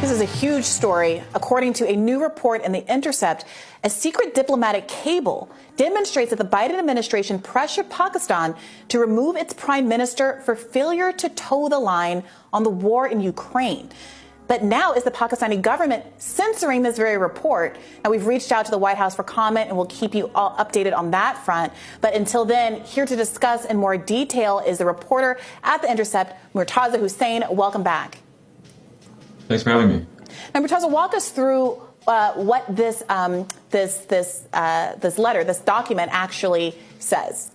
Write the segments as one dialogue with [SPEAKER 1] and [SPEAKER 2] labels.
[SPEAKER 1] This is a huge story. According to a new report in The Intercept, a secret diplomatic cable demonstrates that the Biden administration pressured Pakistan to remove its prime minister for failure to toe the line on the war in Ukraine. But now is the Pakistani government censoring this very report. Now, we've reached out to the White House for comment, and we'll keep you all updated on that front. But until then, here to discuss in more detail is the reporter at The Intercept, Murtaza Hussain. Welcome back.
[SPEAKER 2] Thanks for having me.
[SPEAKER 1] Now, Murtaza, walk us through what this letter, this document actually says.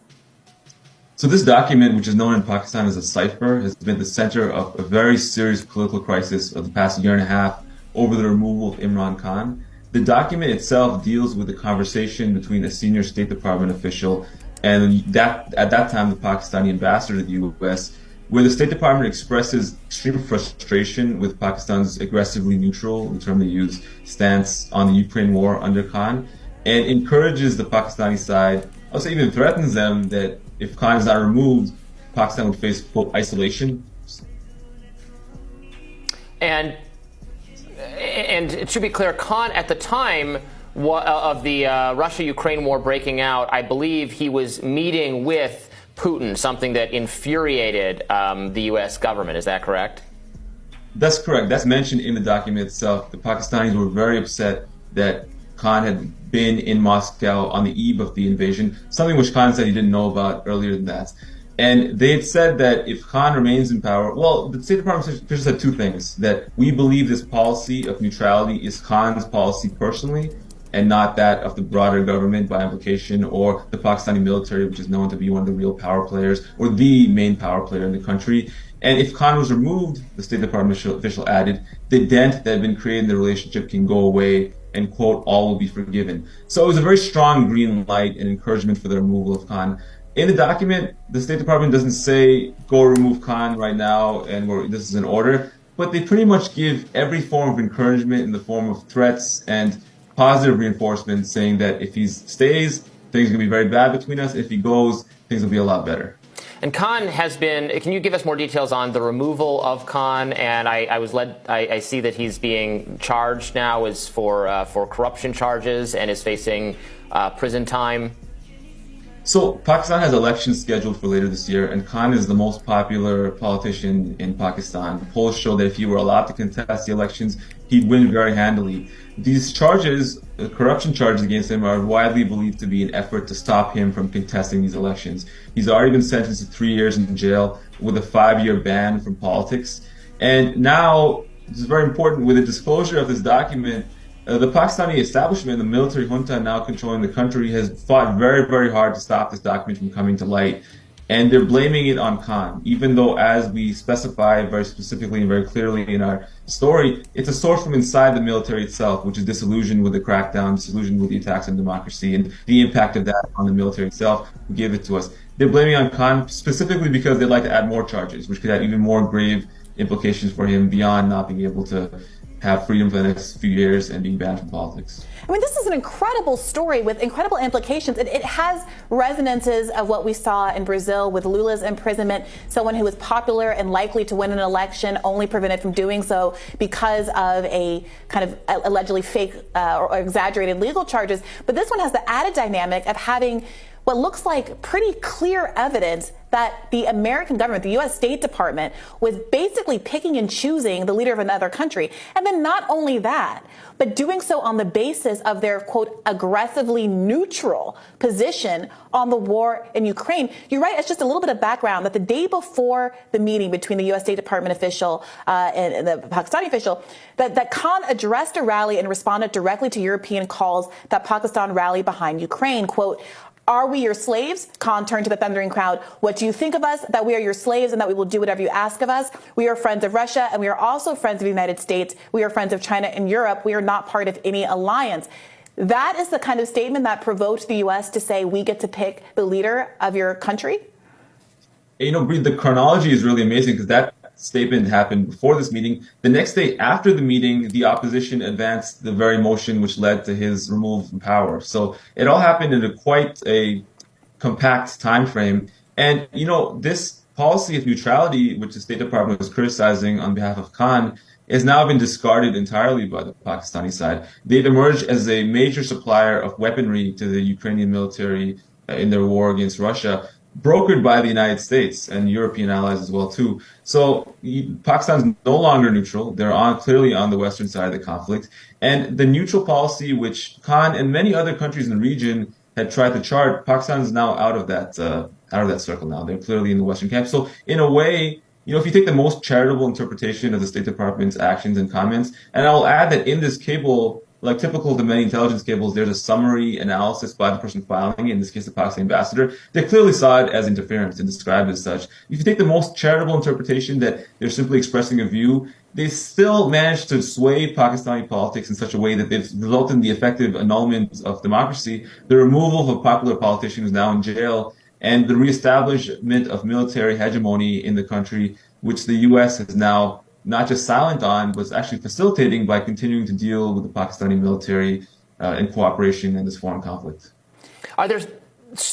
[SPEAKER 2] So this document, which is known in Pakistan as a cipher, has been the center of a very serious political crisis of the past year and a half over the removal of Imran Khan. The document itself deals with the conversation between a senior State Department official and at that time the Pakistani ambassador to the U.S., where the State Department expresses extreme frustration with Pakistan's aggressively neutral, the term they use, stance on the Ukraine war under Khan, and encourages the Pakistani side, also even threatens them that if Khan is not removed, Pakistan would face, quote, isolation.
[SPEAKER 3] And it should be clear, Khan at the time of the Russia-Ukraine war breaking out, I believe he was meeting with Putin, something that infuriated the U.S. government. Is that correct?
[SPEAKER 2] That's correct. That's mentioned in the document itself. The Pakistanis were very upset that Khan had been in Moscow on the eve of the invasion, something which Khan said he didn't know about earlier than that. And they had said that if Khan remains in power, well, the State Department officials said two things, that we believe this policy of neutrality is Khan's policy personally, and not that of the broader government by implication, or the Pakistani military, which is known to be one of the real power players, or the main power player in the country. And if Khan was removed, the State Department official added, the dent that had been created in the relationship can go away, and, quote, all will be forgiven. So it was a very strong green light and encouragement for the removal of Khan. In the document, the State Department doesn't say, go remove Khan right now, and this is an order, but they pretty much give every form of encouragement in the form of threats and positive reinforcement, saying that if he stays, things are going to be very bad between us. If he goes, things will be a lot better.
[SPEAKER 3] And Khan has been, can you give us more details on the removal of Khan? And I see that he's being charged now is for corruption charges and is facing prison time.
[SPEAKER 2] So Pakistan has elections scheduled for later this year, and Khan is the most popular politician in Pakistan. Polls show that if he were allowed to contest the elections, he'd win very handily. These charges, corruption charges against him, are widely believed to be an effort to stop him from contesting these elections. He's already been sentenced to 3 years in jail with a 5-year ban from politics. And now, this is very important, with the disclosure of this document, the Pakistani establishment, the military junta now controlling the country, has fought very, very hard to stop this document from coming to light. And they're blaming it on Khan, even though, as we specify very specifically and very clearly in our story, it's a source from inside the military itself, which is disillusioned with the crackdown, disillusioned with the attacks on democracy, and the impact of that on the military itself, who gave it to us. They're blaming on Khan specifically because they'd like to add more charges, which could have even more grave implications for him beyond not being able to have freedom for the next few years and being banned from politics.
[SPEAKER 1] I mean, this is an incredible story with incredible implications. It has resonances of what we saw in Brazil with Lula's imprisonment, someone who was popular and likely to win an election, only prevented from doing so because of a kind of allegedly fake or exaggerated legal charges. But this one has the added dynamic of having what looks like pretty clear evidence that the American government, the U.S. State Department, was basically picking and choosing the leader of another country. And then not only that, but doing so on the basis of their, quote, aggressively neutral position on the war in Ukraine. You're right, it's just a little bit of background that the day before the meeting between the U.S. State Department official and the Pakistani official, that Khan addressed a rally and responded directly to European calls that Pakistan rally behind Ukraine, quote, "Are we your slaves?" Khan turned to the thundering crowd. "What do you think of us? That we are your slaves and that we will do whatever you ask of us? We are friends of Russia and we are also friends of the United States. We are friends of China and Europe. We are not part of any alliance." That is the kind of statement that provoked the U.S. to say we get to pick the leader of your country?
[SPEAKER 2] You know, Bree, the chronology is really amazing because that statement happened before this meeting. The next day after the meeting, the opposition advanced the very motion which led to his removal from power. So it all happened in quite a compact time frame. And, you know, this policy of neutrality, which the State Department was criticizing on behalf of Khan, has now been discarded entirely by the Pakistani side. They've emerged as a major supplier of weaponry to the Ukrainian military in their war against Russia, brokered by the United States and European allies as well too. So Pakistan's no longer neutral. They're clearly on the western side of the conflict. And the neutral policy, which Khan and many other countries in the region had tried to chart, Pakistan is now out of that circle now. They're clearly in the western camp. So in a way, if you take the most charitable interpretation of the State Department's actions and comments, and I'll add that in this cable, like typical of the many intelligence cables, there's a summary analysis by the person filing it, in this case the Pakistan ambassador. They clearly saw it as interference and described it as such. If you take the most charitable interpretation that they're simply expressing a view, they still managed to sway Pakistani politics in such a way that they've resulted in the effective annulment of democracy, the removal of a popular politician who's now in jail, and the reestablishment of military hegemony in the country, which the U.S. has now not just silent on, but actually facilitating by continuing to deal with the Pakistani military in cooperation in this foreign conflict.
[SPEAKER 3] Are there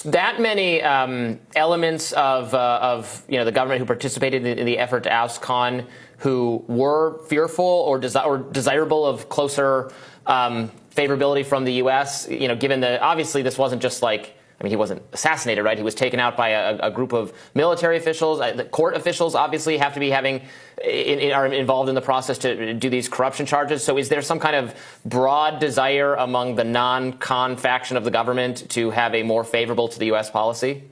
[SPEAKER 3] that many elements of the government who participated in the effort to oust Khan who were fearful or desirable of closer favorability from the U.S.? Given that obviously this wasn't just like, he wasn't assassinated, right? He was taken out by a group of military officials. The court officials obviously have to be are involved in the process to do these corruption charges. So is there some kind of broad desire among the non-Khan faction of the government to have a more favorable to the U.S. policy?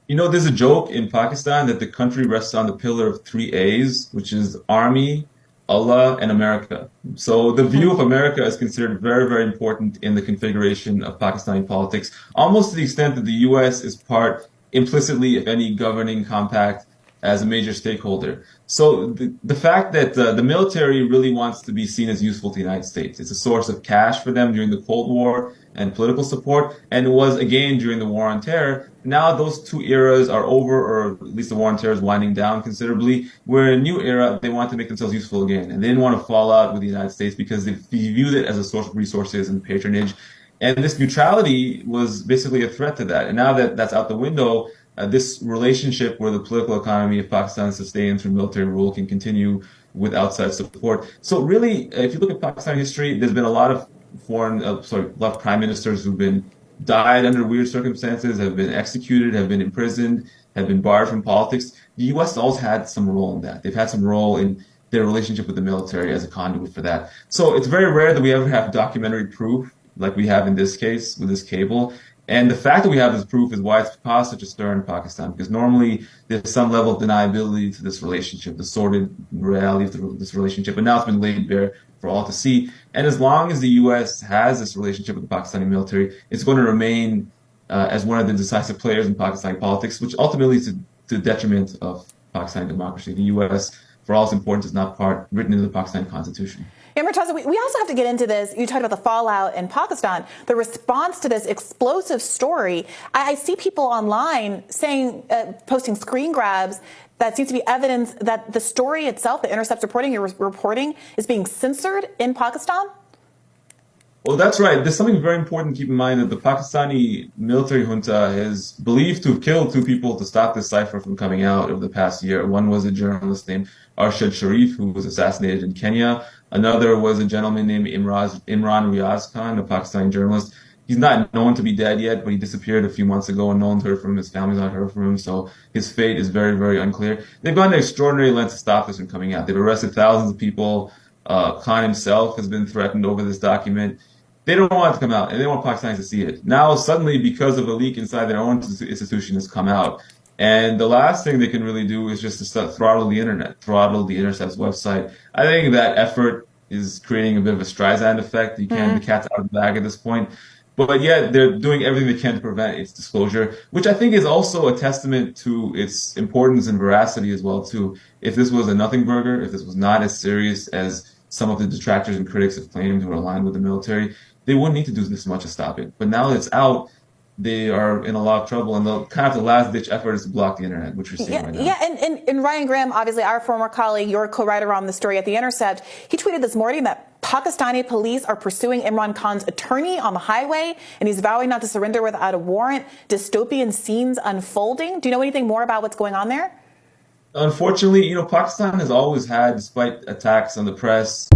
[SPEAKER 2] There's a joke in Pakistan that the country rests on the pillar of 3 A's, which is Army, Allah, and America. So the view of America is considered very, very important in the configuration of Pakistani politics, almost to the extent that the U.S. is part, implicitly, if any, governing compact as a major stakeholder. So the fact that the military really wants to be seen as useful to the United States. It's a source of cash for them during the Cold War and political support, and it was again during the War on Terror. Now those two eras are over, or at least the War on Terror is winding down considerably. We're in a new era. They want to make themselves useful again, and they didn't want to fall out with the United States because they viewed it as a source of resources and patronage. And this neutrality was basically a threat to that. And now that that's out the window, this relationship where the political economy of Pakistan is sustained through military rule can continue with outside support. So really, if you look at Pakistan history, there's been a lot of a lot of prime ministers who've been died under weird circumstances, have been executed, have been imprisoned, have been barred from politics. The U.S. always had some role in that. They've had some role in their relationship with the military as a conduit for that. So it's very rare that we ever have documentary proof like we have in this case with this cable. And the fact that we have this proof is why it's caused such a stir in Pakistan, because normally there's some level of deniability to this relationship, the sordid reality of this relationship, but now it's been laid bare for all to see. And as long as the U.S. has this relationship with the Pakistani military, it's going to remain as one of the decisive players in Pakistani politics, which ultimately is to the detriment of Pakistani democracy. The U.S., for all its importance, is not written into the Pakistani constitution.
[SPEAKER 1] Yeah, Murtaza, we also have to get into this. You talked about the fallout in Pakistan, the response to this explosive story. I see people online saying, posting screen grabs that seems to be evidence that the story itself, the Intercept's reporting, you're reporting, is being censored in Pakistan?
[SPEAKER 2] Well, that's right. There's something very important to keep in mind that the Pakistani military junta is believed to have killed 2 people to stop this cipher from coming out over the past year. One was a journalist named Arshad Sharif, who was assassinated in Kenya. Another was a gentleman named Imran Riaz Khan, a Pakistani journalist. He's not known to be dead yet, but he disappeared a few months ago, and no one's heard from him. His family's not heard from him, so his fate is very, very unclear. They've gone to extraordinary lengths to stop this from coming out. They've arrested thousands of people. Khan himself has been threatened over this document. They don't want it to come out, and they want Pakistanis to see it. Now, suddenly, because of a leak inside their own institution, has come out. And the last thing they can really do is just to throttle the internet, throttle the Intercept's website. I think that effort is creating a bit of a Streisand effect. The cat's out of the bag at this point. But yet, they're doing everything they can to prevent its disclosure, which I think is also a testament to its importance and veracity as well, too. If this was a nothing burger, if this was not as serious as some of the detractors and critics have claimed who are aligned with the military, they wouldn't need to do this much to stop it. But now that it's out, they are in a lot of trouble, and the last-ditch effort is to block the internet, which we're seeing right now.
[SPEAKER 1] Yeah, and Ryan Graham, obviously our former colleague, your co-writer on the story at The Intercept, he tweeted this morning that Pakistani police are pursuing Imran Khan's attorney on the highway, and he's vowing not to surrender without a warrant. Dystopian scenes unfolding. Do you know anything more about what's going on there?
[SPEAKER 2] Unfortunately, Pakistan has always had, despite attacks on the press,